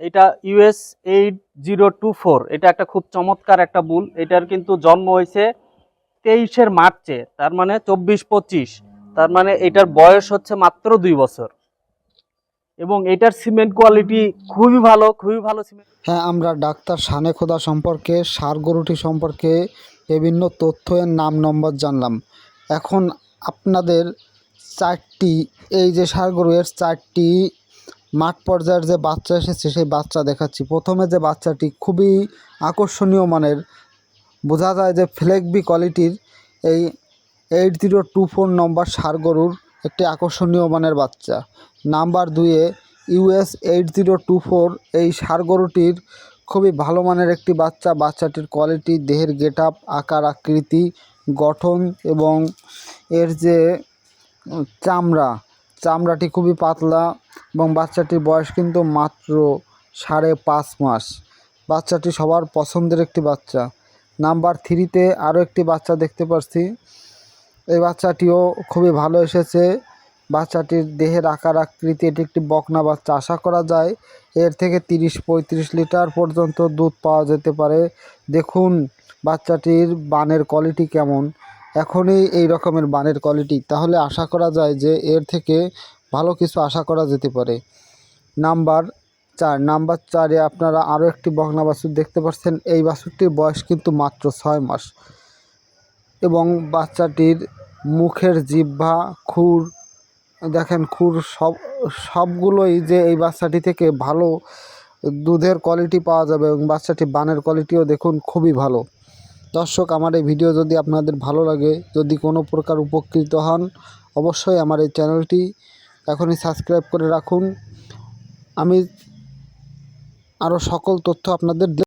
এটা US8024, এটা একটা খুব চমৎকার একটা বুল। এটার কিন্তু জন্ম হয়েছে 23 মার্চে, তার মানে 24-25, তার মানে এটার বয়স হচ্ছে মাত্র 2 বছর। এবং এটার সিমেন্ট কোয়ালিটি খুবই ভালো, খুবই ভালো সিমেন্ট। হ্যাঁ, আমরা ডাক্তার শানে খোদা সম্পর্কে, ষাঁড় গরুটি সম্পর্কে বিভিন্ন তথ্যের নাম নম্বর জানলাম। এখন আপনাদের চারটি, এই যে ষাঁড় গরু, এর চারটি মাঠ পর্যায়ের যে বাচ্চা এসেছে সেই বাচ্চা দেখাচ্ছি। প্রথমে যে বাচ্চাটি খুবই আকর্ষণীয় মানের, বোঝা যায় যে ফ্লেগবি কোয়ালিটির এই 8024 নম্বর ষাঁড় গরুর একটি আকর্ষণীয় মানের বাচ্চা। নাম্বার 2-এ US8024 এই ষাঁড় গরুটির খুবই ভালো মানের একটি বাচ্চা। বাচ্চাটির কোয়ালিটি, দেহের গেট আপ, আকার আকৃতি, গঠন এবং এর যে চামড়াটি খুবই পাতলা এবং বাচ্চাটির বয়স কিন্তু মাত্র 5.5 মাস। বাচ্চাটি সবার পছন্দের একটি বাচ্চা। নাম্বার 3-তে আরও একটি বাচ্চা দেখতে পাচ্ছি। এই বাচ্চাটিও খুবই ভালো এসেছে। বাচ্চাটির দেহের আকার আকৃতি, এটি একটি বকনা বাচ্চা। আশা করা যায় এর থেকে 30-35 লিটার পর্যন্ত দুধ পাওয়া যেতে পারে। দেখুন বাচ্চাটির বানের কোয়ালিটি কেমন। এখনই এই রকমের বানের কোয়ালিটি, তাহলে আশা করা যায় যে এর থেকে ভালো কিছু আশা করা যেতে পারে। নাম্বার 4-এ আপনারা আরও একটি বকনা বাছুর দেখতে পাচ্ছেন। এই বাছুরটির বয়স কিন্তু মাত্র 6 মাস এবং বাচ্চাটির মুখের জিহ্বা, খুর, দেখেন খুর সবগুলোই যে এই বাচ্চাটি থেকে ভালো দুধের কোয়ালিটি পাওয়া যাবে এবং বাচ্চাটি বানের কোয়ালিটিও দেখুন খুবই ভালো। দর্শক, আমার এই ভিডিও যদি আপনাদের ভালো লাগে, যদি কোনো প্রকার উপকৃত হন, অবশ্যই আমার এই চ্যানেলটি এখনই সাবস্ক্রাইব করে রাখুন। আমি আরও সকল তথ্য আপনাদের